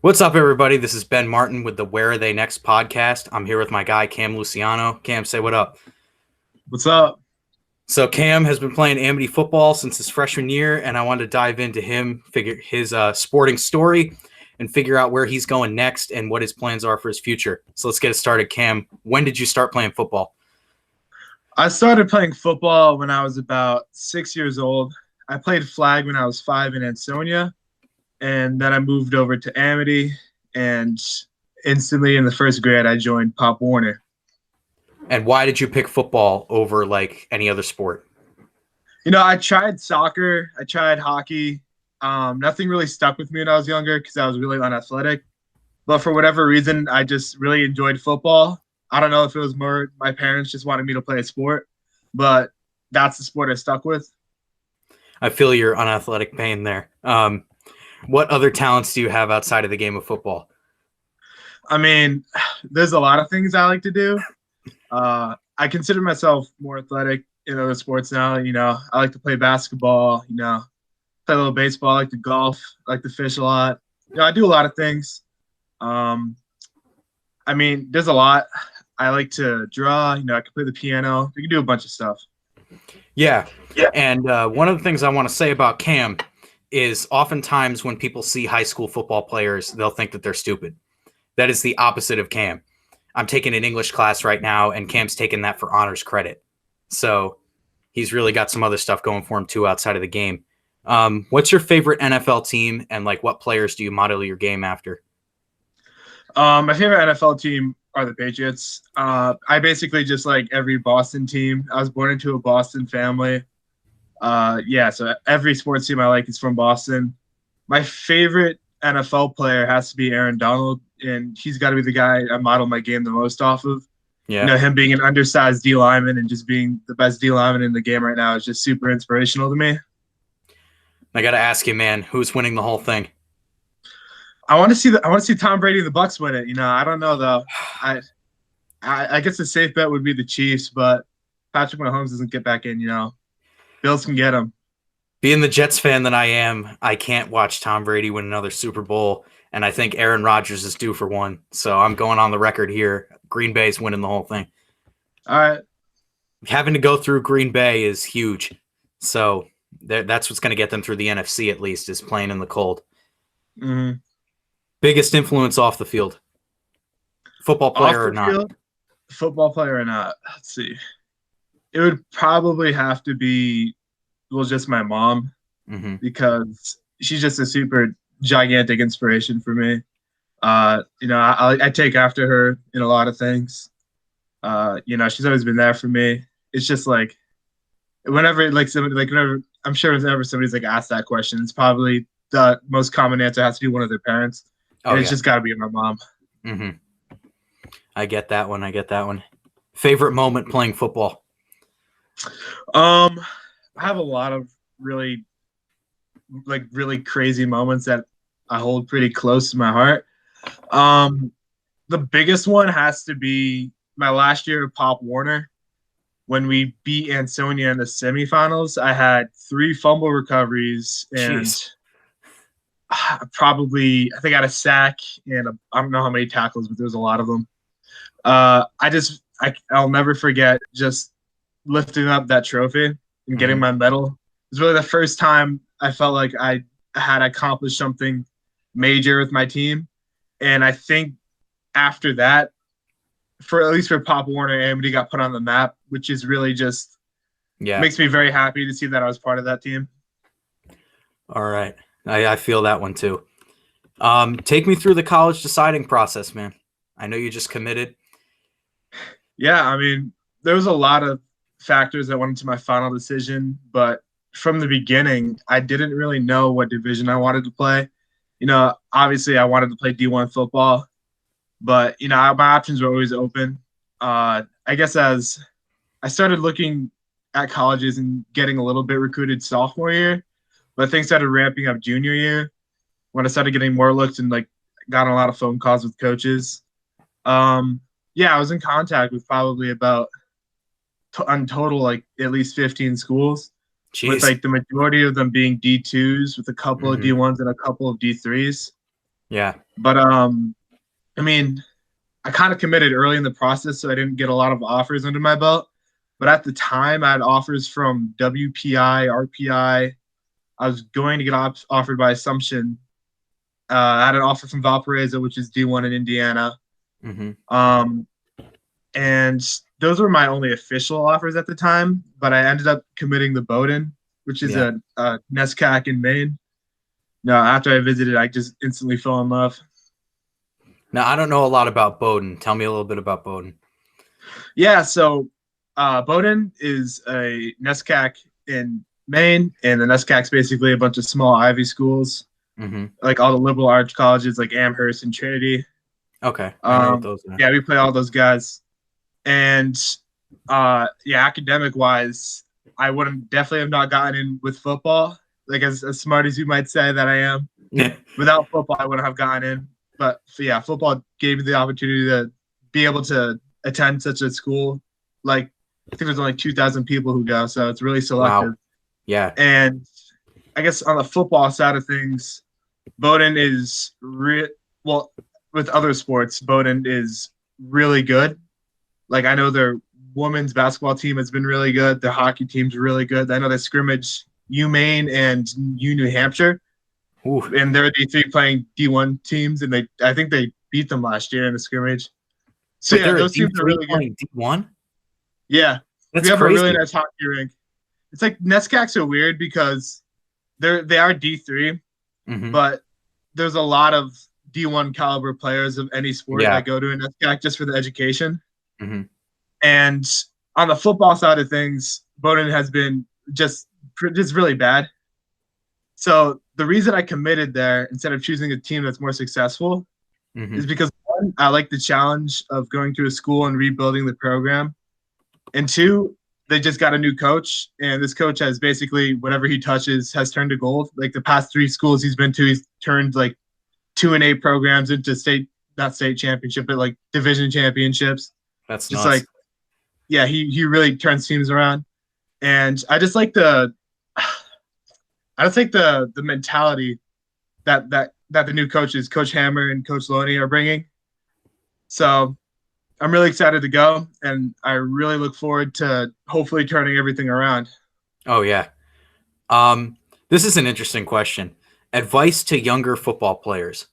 What's up, everybody? This is Ben Martin with the Where Are They Next podcast. I'm here with my guy, Cam Luciano. Cam, say what up. What's up? So Cam has been playing Amity football since his freshman year, and I wanted to dive into him, figure his sporting story, and figure out where he's going next and what his plans are for his future. So let's get it started. Cam, when did you start playing football? I started playing football when I was about 6 years old. I played flag when I was 5 in Ansonia, and then I moved over to Amity, and instantly in the first grade, I joined Pop Warner. And why did you pick football over like any other sport? I tried soccer. I tried hockey. Nothing really stuck with me when I was younger because I was really unathletic. But for whatever reason, I just really enjoyed football. I don't know if it was more my parents just wanted me to play a sport, but that's the sport I stuck with. I feel your unathletic pain there. What other talents do you have outside of the game of football? I mean, there's a lot of things I like to do. I consider myself more athletic in other sports now. I like to play basketball, play a little baseball, I like to golf, I like to fish a lot. I do a lot of things. There's a lot. I like to draw, I can play the piano. I can do a bunch of stuff. Yeah. And one of the things I want to say about Cam is oftentimes when people see high school football players, they'll think that they're stupid. That is the opposite of Cam. I'm taking an English class right now, and Cam's taking that for honors credit. So he's really got some other stuff going for him too outside of the game. What's your favorite NFL team, and like what players do you model your game after? My favorite NFL team are the Patriots. I basically just like every Boston team. I was born into a Boston family. So every sports team I like is from Boston. My favorite NFL player has to be Aaron Donald, and he's got to be the guy I model my game the most off of. Yeah. Him being an undersized D lineman and just being the best D lineman in the game right now is just super inspirational to me. I got to ask you, man, who's winning the whole thing? I want to see Tom Brady and the Bucs win it. I don't know though. I guess the safe bet would be the Chiefs, but Patrick Mahomes doesn't get back in. Bills can get him. Being the Jets fan that I am, I can't watch Tom Brady win another Super Bowl, and I think Aaron Rodgers is due for one. So I'm going on the record here. Green Bay's winning the whole thing. All right. Having to go through Green Bay is huge. So that's what's going to get them through the NFC at least, is playing in the cold. Mm-hmm. Biggest influence off the field? Football player or not? Field, football player or not? Let's see. It would probably have to be, just my mom, because she's just a super gigantic inspiration for me. I take after her in a lot of things. She's always been there for me. It's just like whenever I'm sure whenever somebody's like asked that question, it's probably the most common answer has to be one of their parents. And it's just got to be my mom. Mm-hmm. I get that one. Favorite moment playing football? I have a lot of really crazy moments that I hold pretty close to my heart. The biggest one has to be my last year of Pop Warner. When we beat Ansonia in the semifinals, I had 3 fumble recoveries and I think I had a sack and I don't know how many tackles, but there was a lot of them. I'll never forget just lifting up that trophy and getting my medal. It was really the first time I felt like I had accomplished something major with my team. And I think after that, at least for Pop Warner, Amity got put on the map, which is really just makes me very happy to see that I was part of that team. All right. I feel that one too. Take me through the college deciding process, man. I know you just committed. Yeah, there was a lot of factors that went into my final decision, but from the beginning, I didn't really know what division I wanted to play. Obviously I wanted to play D1 football, but, my options were always open. I guess as I started looking at colleges and getting a little bit recruited sophomore year, but things started ramping up junior year when I started getting more looks and got a lot of phone calls with coaches. I was in contact with probably about on total at least 15 schools. Jeez. With the majority of them being D2s with a couple of D1s and a couple of D3s. Yeah. But I mean, I kind of committed early in the process, so I didn't get a lot of offers under my belt. But at the time, I had offers from WPI, RPI. I was going to get offered by Assumption. I had an offer from Valparaiso, which is D1 in Indiana. Mm-hmm. And those were my only official offers at the time. But I ended up committing the Bowdoin, which is Yeah. a NESCAC in Maine. No, after I visited, I just instantly fell in love. Now, I don't know a lot about Bowdoin. Tell me a little bit about Bowdoin. Yeah, so Bowdoin is a NESCAC in Maine, and the NESCAC's basically a bunch of small Ivy schools, Mm-hmm. like all the liberal arts colleges like Amherst and Trinity. Okay. I know what those are. Yeah, we play all those guys. And yeah, academic wise, I wouldn't definitely have not gotten in with football. Like as smart as you might say that I am, Yeah. without football, I wouldn't have gotten in. But yeah, football gave me the opportunity to be able to attend such a school. Like I think there's only 2,000 people who go, so it's really selective. Wow. Yeah. And I guess on the football side of things, Bowdoin is well with other sports. Bowdoin is really good. Like I know their women's basketball team has been really good. Their hockey team's really good. I know they scrimmage UMaine and U New Hampshire, Ooh. and they're D3 playing D1 teams, and I think they beat them last year in the scrimmage. So But yeah, they're a those teams are D3 really good. playing D1? Yeah, That's we have a really crazy. nice hockey rink. It's like NESCACs are weird because they are D3, Mm-hmm. but there's a lot of D1 caliber players of any sport Yeah. that go to a NESCAC just for the education. Mm-hmm. And on the football side of things, Bowdoin has been just really bad. So the reason I committed there instead of choosing a team that's more successful Mm-hmm. is because one, I like the challenge of going to a school and rebuilding the program, and two, they just got a new coach, and this coach has basically whatever he touches has turned to gold. Like the past three schools he's been to, he's turned like 2-8 programs into not state championship, but like division championships. That's Just nuts. like, yeah, he really turns teams around, and I just like the mentality that the new coaches, Coach Hammer and Coach Loney, are bringing. So I'm really excited to go, and I really look forward to hopefully turning everything around. Oh yeah. This is an interesting question. Advice to younger football players.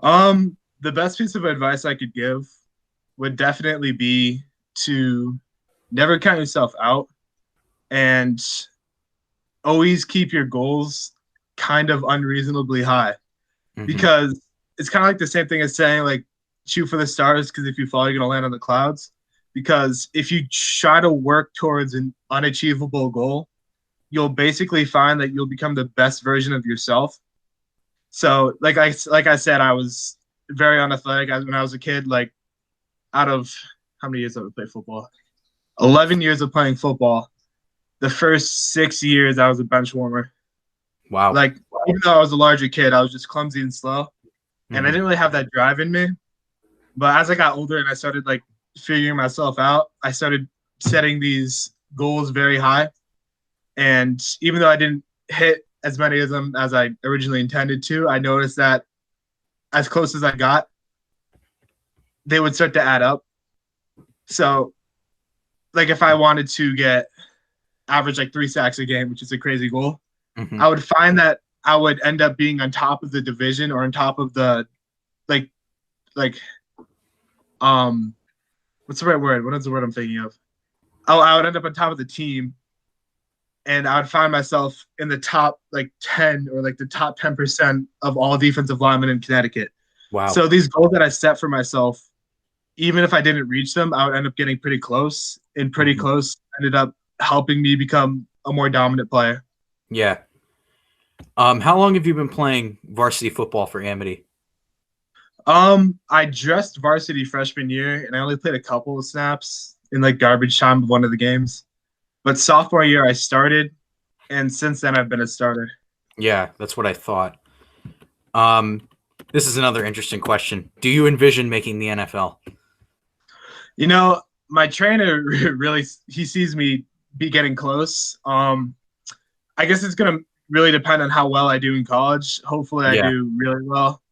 The best piece of advice I could give would definitely be to never count yourself out and always keep your goals kind of unreasonably high, Mm-hmm. because it's kind of like the same thing as saying like shoot for the stars, because if you fall you're going to land on the clouds. Because if you try to work towards an unachievable goal, you'll basically find that you'll become the best version of yourself. So like I said, I was very unathletic when I was a kid. Like out of how many years have I played football? 11 years of playing football. The first 6 years I was a bench warmer. Wow. Like even though I was a larger kid, I was just clumsy and slow, and I Mm-hmm. didn't really have that drive in me. But as I got older and I started like figuring myself out, I started setting these goals very high. And even though I didn't hit as many of them as I originally intended to, I noticed that as close as I got, they would start to add up. So, like if I wanted to get average like 3 sacks a game, which is a crazy goal, Mm-hmm. I would find that I would end up being on top of the division or on top of the like like what's the right word? What is the word I'm thinking of? Oh, I would end up on top of the team, and I would find myself in the top like 10 or like the top 10% of all defensive linemen in Connecticut. Wow. So these goals that I set for myself, even if I didn't reach them, I would end up getting pretty close, and pretty Mm-hmm. close ended up helping me become a more dominant player. Yeah. How long have you been playing varsity football for Amity? I dressed varsity freshman year, and I only played a couple of snaps in like garbage time of one of the games. But sophomore year, I started, and since then, I've been a starter. Yeah, that's what I thought. Um, this is another interesting question. Do you envision making the NFL? You know, my trainer really he sees me be getting close. I guess it's gonna really depend on how well I do in college. Hopefully, I Yeah. do really well.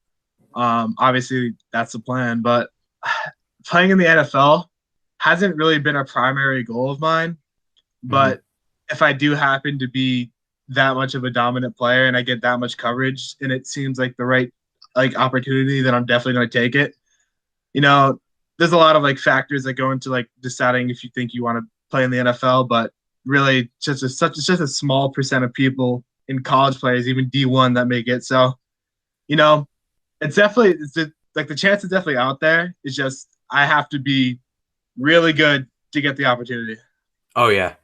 Obviously, that's the plan. But playing in the NFL hasn't really been a primary goal of mine. Hmm. But if I do happen to be that much of a dominant player and I get that much coverage and it seems like the right like opportunity, then I'm definitely going to take it. You know, there's a lot of like factors that go into like deciding if you think you want to play in the NFL, but really it's just a small percent of people in college players, even D1, that make it. So, you know, like the chance is definitely out there. It's just I have to be really good to get the opportunity. Oh yeah.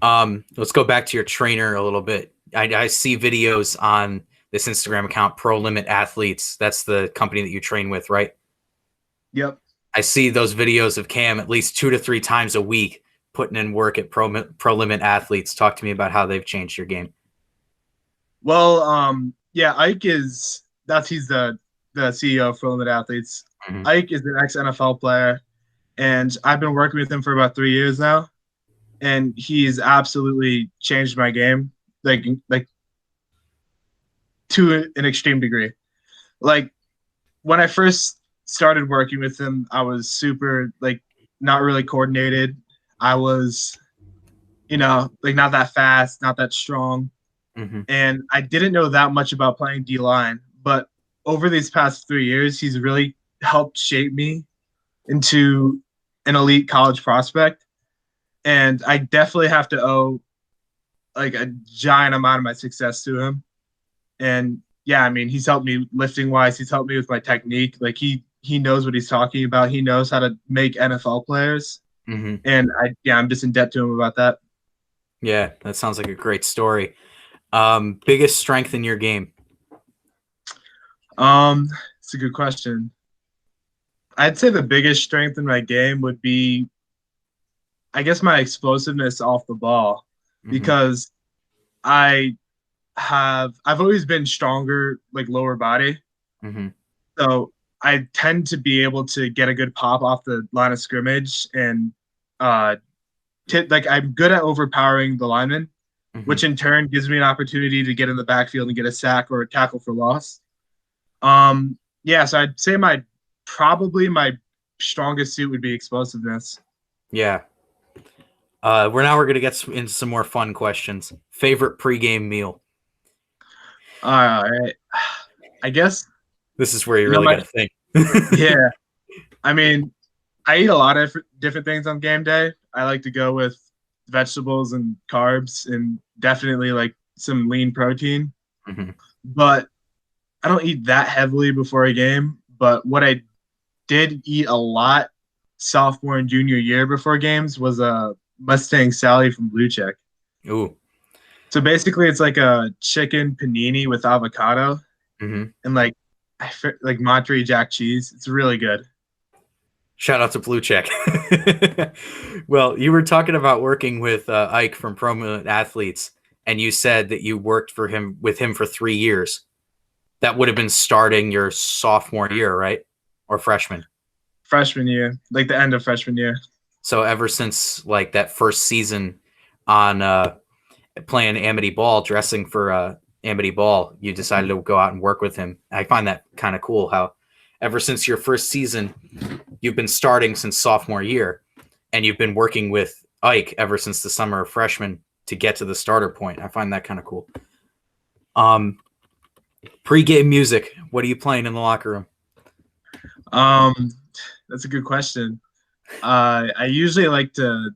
Let's go back to your trainer a little bit. I see videos on this Instagram account, Pro Limit Athletes. That's the company that you train with, right? Yep. I see those videos of Cam at least 2 to 3 times a week putting in work at Pro Limit Athletes. Talk to me about how they've changed your game. Well, yeah, Ike is that's he's the CEO of Pro Limit Athletes. Hmm. Ike is an ex NFL player, and I've been working with him for about 3 years now, and he's absolutely changed my game, like to an extreme degree. Like when I first started working with him, I was super like not really coordinated. I was, like not that fast, not that strong, Hmm. and I didn't know that much about playing D line. But over these past 3 years, he's really helped shape me into an elite college prospect. And I definitely have to owe like a giant amount of my success to him. And yeah, I mean, he's helped me lifting wise. He's helped me with my technique. Like he knows what he's talking about. He knows how to make NFL players. Hmm. And I'm just in debt to him about that. Yeah, that sounds like a great story. Biggest strength in your game? It's a good question. I'd say the biggest strength in my game would be, I guess, my explosiveness off the ball, Hmm. because I I've always been stronger, like lower body. Hmm. So I tend to be able to get a good pop off the line of scrimmage, and uh, like I'm good at overpowering the lineman, Hmm. which in turn gives me an opportunity to get in the backfield and get a sack or a tackle for loss. Yeah, so I'd say my strongest suit would be explosiveness. Yeah. We're gonna get into some more fun questions. Favorite pregame meal? All right, I guess This is where you you know really my got to think. yeah. I mean, I eat a lot of different things on game day. I like to go with vegetables and carbs, and definitely like some lean protein. Hmm. But I don't eat that heavily before a game. But what I did eat a lot sophomore and junior year before games was a Mustang Sally from Blue Check. Ooh. So basically, it's like a chicken panini with avocado Hmm. and like Monterey Jack cheese. It's really good. Shout out to Blue Check. Well, you were talking about working with Ike from Prominent Athletes, and you said that you worked with him for 3 years. That would have been starting your sophomore year, right? Or freshman. Freshman year, like the end of freshman year. So ever since like that first season on playing Amity Ball, dressing for Amity Ball, you decided to go out and work with him. I find that kind of cool how ever since your first season, you've been starting since sophomore year, and you've been working with Ike ever since the summer of freshman to get to the starter point. I find that kind of cool. Um, Pre-game music. What are you playing in the locker room? Um, that's a good question. I usually like to.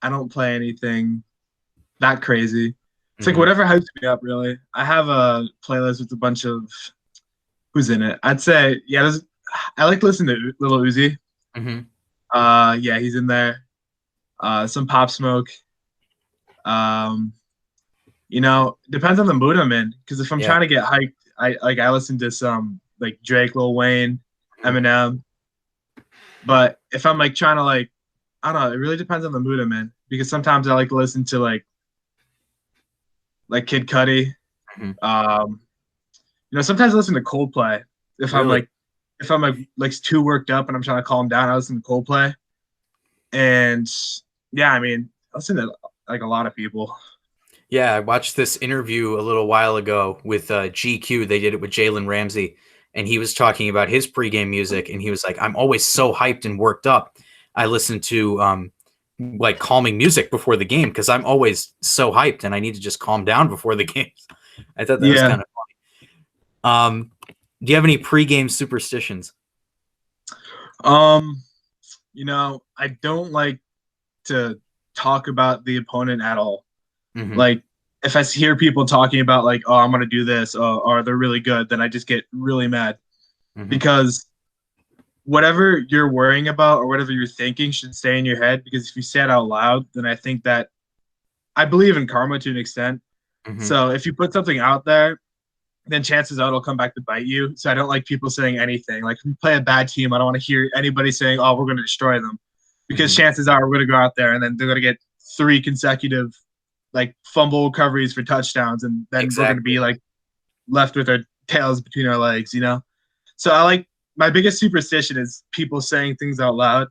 I don't play anything that crazy. It's like Hmm. whatever hypes me up. Really, I have a playlist with a bunch of who's in it. I'd say yeah. I like to listen to Little Uzi. Hmm. Yeah, he's in there. Some Pop Smoke. Um, depends on the mood I'm in. Because if I'm Yeah. trying to get hyped, I listen to some like Drake, Lil Wayne, Eminem. But if I'm like trying to I don't know, it really depends on the mood I'm in. Because sometimes I like to listen to like Kid Cudi. Hmm. Um, sometimes I listen to Coldplay. If I'm Really? like if I'm like too worked up and I'm trying to calm down, I listen to Coldplay. And yeah, I mean, I listen to like a lot of people. Yeah, I watched this interview a little while ago with GQ. They did it with Jalen Ramsey, and he was talking about his pregame music, and he was like, "I'm always so hyped and worked up. I listen to like calming music before the game because I'm always so hyped, and I need to just calm down before the games." I thought that was Yeah. kind of funny. Do you have any pregame superstitions? Um, I don't like to talk about the opponent at all. Hmm. Like if I hear people talking about like, oh, I'm gonna do this, or they're really good, then I just get really mad Hmm. because whatever you're worrying about or whatever you're thinking should stay in your head. Because if you say it out loud, then I think that I believe in karma to an extent. Hmm. So if you put something out there, then chances are it'll come back to bite you. So I don't like people saying anything. Like if we play a bad team, I don't want to hear anybody saying, "Oh, we're going to destroy them," because Hmm. chances are we're going to go out there and then they're going to get three consecutive like fumble recoveries for touchdowns, and then we're going to be Exactly. like left with our tails between our legs. So I like my biggest superstition is people saying things out loud.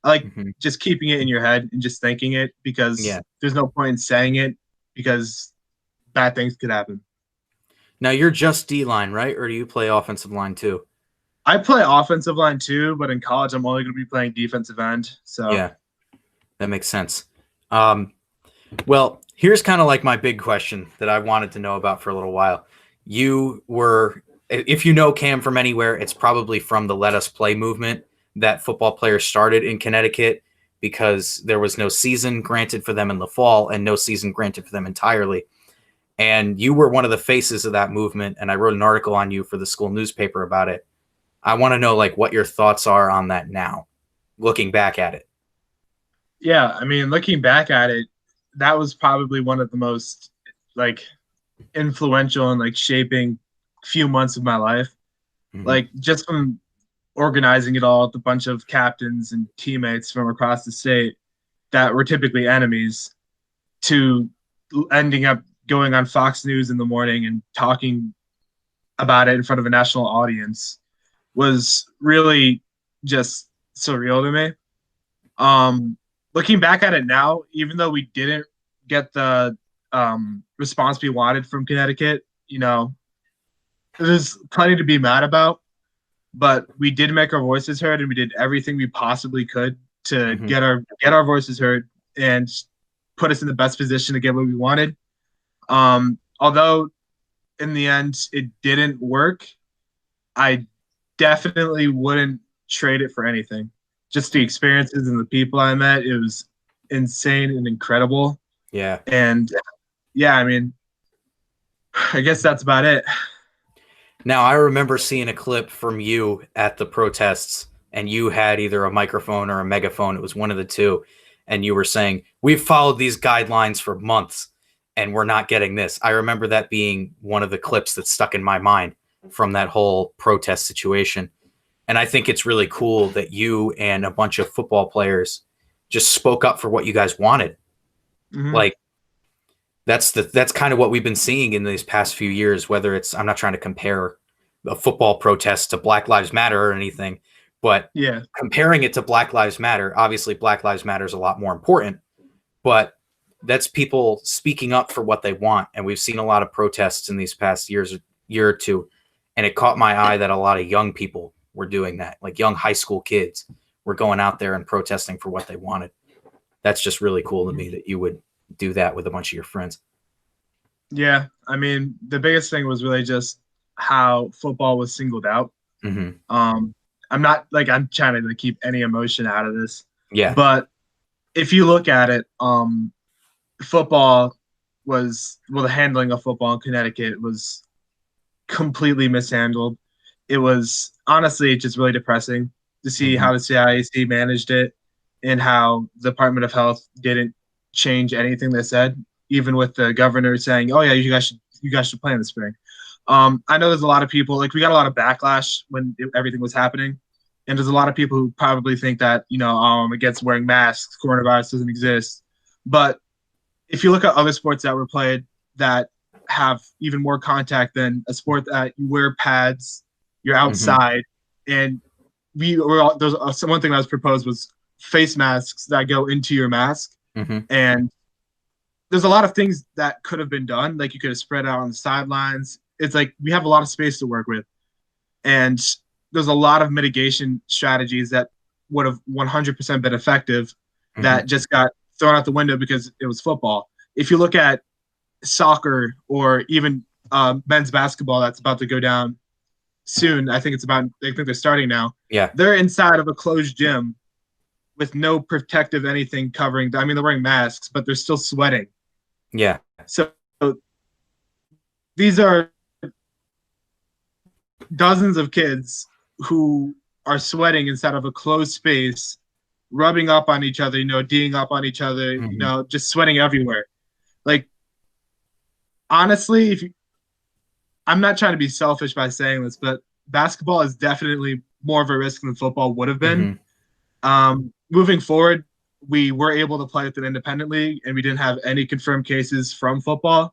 I like Hmm. just keeping it in your head and just thinking it because Yeah. there's no point in saying it because bad things could happen. Now you're just D line, right? Or do you play offensive line too? I play offensive line too, but in college I'm only going to be playing defensive end. So Yeah, that makes sense. Um, Well, here's kind of like my big question that I wanted to know about for a little while. You were, if you know Cam from anywhere, it's probably from the Let Us Play movement that football players started in Connecticut because there was no season granted for them in the fall and no season granted for them entirely. And you were one of the faces of that movement. And I wrote an article on you for the school newspaper about it. I want to know like what your thoughts are on that now, looking back at it. yeah, I mean, looking back at it, that was probably one of the most like influential and like shaping few months of my life. Hmm. Like just from organizing it all with a bunch of captains and teammates from across the state that were typically enemies to ending up going on Fox News in the morning and talking about it in front of a national audience was really just surreal to me. Um, Looking back at it now, even though we didn't get the response we wanted from Connecticut, there's plenty to be mad about. But we did make our voices heard, and we did everything we possibly could to Hmm. get our voices heard and put us in the best position to get what we wanted. Although in the end it didn't work, I definitely wouldn't trade it for anything. Just the experiences and the people I met, it was insane and incredible. Yeah. And yeah, I mean, I guess that's about it. Now, I remember seeing a clip from you at the protests, and you had either a microphone or a megaphone. It was one of the two. And you were saying, "We've followed these guidelines for months, and we're not getting this." I remember that being one of the clips that stuck in my mind from that whole protest situation. And I think it's really cool that you and a bunch of football players just spoke up for what you guys wanted. Mm-hmm. Like, that's kind of what we've been seeing in these past few years. Whether it's, I'm not trying to compare a football protest to Black Lives Matter or anything, but Yeah. comparing it to Black Lives Matter, obviously Black Lives Matter is a lot more important, but that's people speaking up for what they want. And we've seen a lot of protests in these past year or two, and it caught my eye that a lot of young people were doing that, like young high school kids were going out there and protesting for what they wanted. That's just really cool to me that you would do that with a bunch of your friends. Yeah. I mean, the biggest thing was really just how football was singled out. Hmm. Um, I'm trying to keep any emotion out of this, Yeah. but if you look at it, football the handling of football in Connecticut was completely mishandled. It was honestly just really depressing to see Hmm. how the CIAC managed it and how the Department of Health didn't change anything they said, even with the governor saying, "Oh yeah, you guys should play in the spring." I know there's a lot of people like we got a lot of backlash when everything was happening, and there's a lot of people who probably think that against wearing masks, coronavirus doesn't exist. But if you look at other sports that were played that have even more contact than a sport that you wear pads, you're Hmm. outside, and there's one thing that was proposed was face masks that go into your mask, Hmm. and there's a lot of things that could have been done. Like you could have spread out on the sidelines. It's like we have a lot of space to work with. And there's a lot of mitigation strategies that would have 100% been effective that just got thrown out the window because it was football. If you look at soccer or even men's basketball that's about to go down soon, I think they're starting now. Yeah. They're inside of a closed gym with no protective anything covering. I mean, they're wearing masks, but they're still sweating. Yeah. So these are dozens of kids who are sweating inside of a closed space, rubbing up on each other, D'ing up on each other, just sweating everywhere. Like, honestly, I'm not trying to be selfish by saying this, but basketball is definitely more of a risk than football would have been. Moving forward, we were able to play with an independent league, and we didn't have any confirmed cases from football.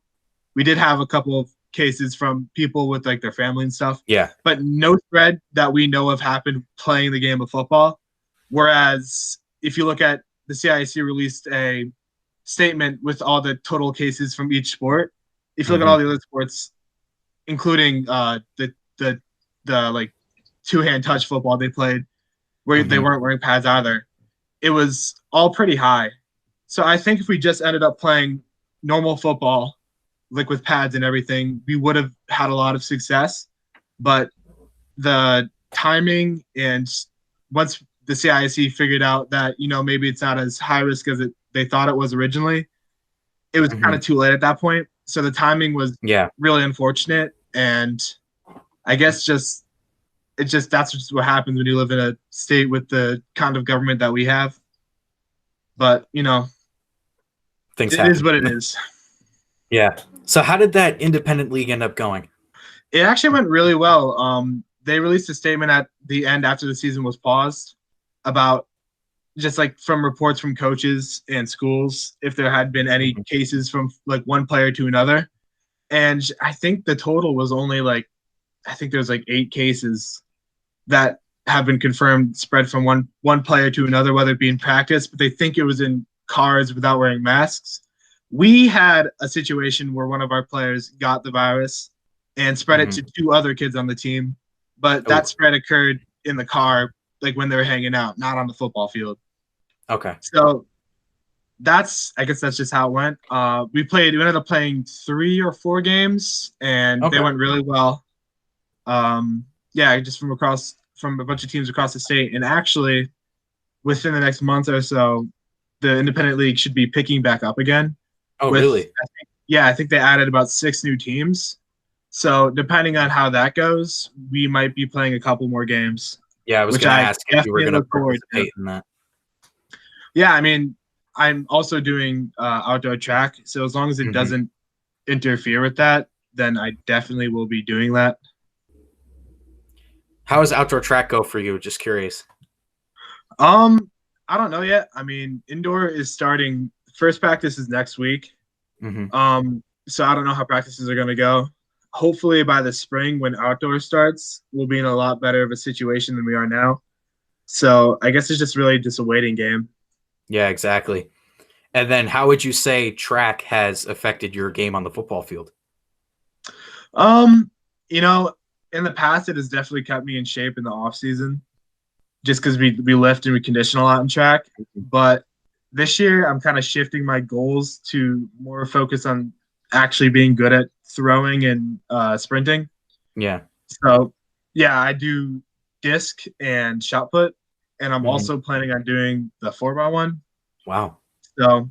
We did have a couple of cases from people with like their family and stuff. Yeah. But no spread that we know of happened playing the game of football. Whereas if you look at the CIC released a statement with all the total cases from each sport. If you look at all the other sports, including the like two-hand touch football they played, where they weren't wearing pads either, it was all pretty high. So I think if we just ended up playing normal football, like with pads and everything, we would have had a lot of success. But the timing, and once the CIC figured out that, maybe it's not as high risk as they thought it was originally, it was kind of too late at that point. So the timing was really unfortunate. And I guess that's just what happens when you live in a state with the kind of government that we have. But, things it is what it is. Yeah. So how did that independent league end up going? It actually went really well. They released a statement at the end after the season was paused about just like from reports from coaches and schools, if there had been any cases from like one player to another. And I think the total was only there's like 8 cases that have been confirmed spread from one player to another, whether it be in practice, but they think it was in cars without wearing masks. We had a situation where one of our players got the virus and spread it to 2 other kids on the team, but that spread occurred in the car, like when they were hanging out, not on the football field. Okay. So I guess that's just how it went. We ended up playing 3 or 4 games, and they went really well. Just from a bunch of teams across the state. And actually, within the next month or so, the independent league should be picking back up again. Oh, really? I think they added about 6 new teams. So depending on how that goes, we might be playing a couple more games. Yeah, I was going to ask if you were going to participate in that. Yeah, I mean, I'm also doing outdoor track. So as long as it doesn't interfere with that, then I definitely will be doing that. How does outdoor track go for you? Just curious. I don't know yet. I mean, indoor is starting. First practice is next week. So I don't know how practices are going to go. Hopefully by the spring when outdoor starts, we'll be in a lot better of a situation than we are now. So I guess it's just really just a waiting game. Yeah, exactly. And then how would you say track has affected your game on the football field? In the past, it has definitely kept me in shape in the off season, just because we lift and we condition a lot in track. But this year, I'm kind of shifting my goals to more focus on actually being good at throwing and sprinting. Yeah. So, I do disc and shot put, and I'm also planning on doing the 4x1. Wow. So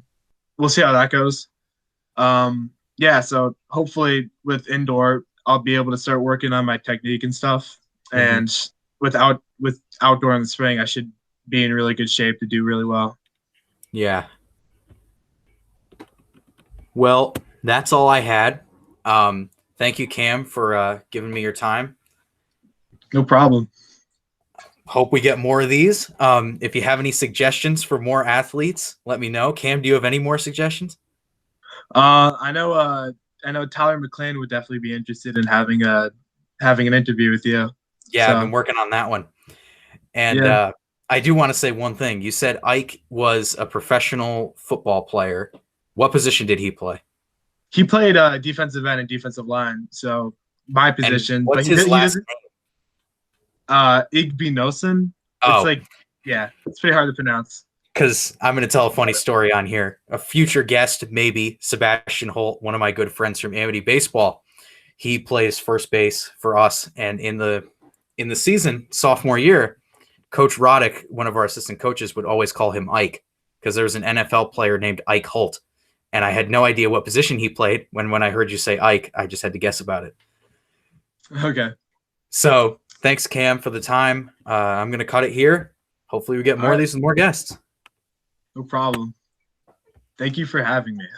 we'll see how that goes. So hopefully with indoor, I'll be able to start working on my technique and stuff. And with outdoor in the spring, I should be in really good shape to do really well. Yeah. Well, that's all I had. Thank you, Cam, for giving me your time. No problem. Hope we get more of these. If you have any suggestions for more athletes, let me know. Cam, do you have any more suggestions? I know Tyler McLean would definitely be interested in having an interview with you. Yeah, so I've been working on that one. And I do want to say one thing. You said Ike was a professional football player. What position did he play? He played defensive end and defensive line, so my position. And But what's he his did, last name? Igbinosun. Oh, It's like, yeah, it's pretty hard to pronounce. because I'm going to tell a funny story on here. A future guest, maybe Sebastian Holt, one of my good friends from Amity Baseball. He plays first base for us, and in the season, sophomore year, Coach Roddick, one of our assistant coaches, would always call him Ike because there was an NFL player named Ike Holt, and I had no idea what position he played. When I heard you say Ike, I just had to guess about it. Okay. So thanks, Cam, for the time. I'm going to cut it here. Hopefully we get more of these with more guests. No problem. Thank you for having me.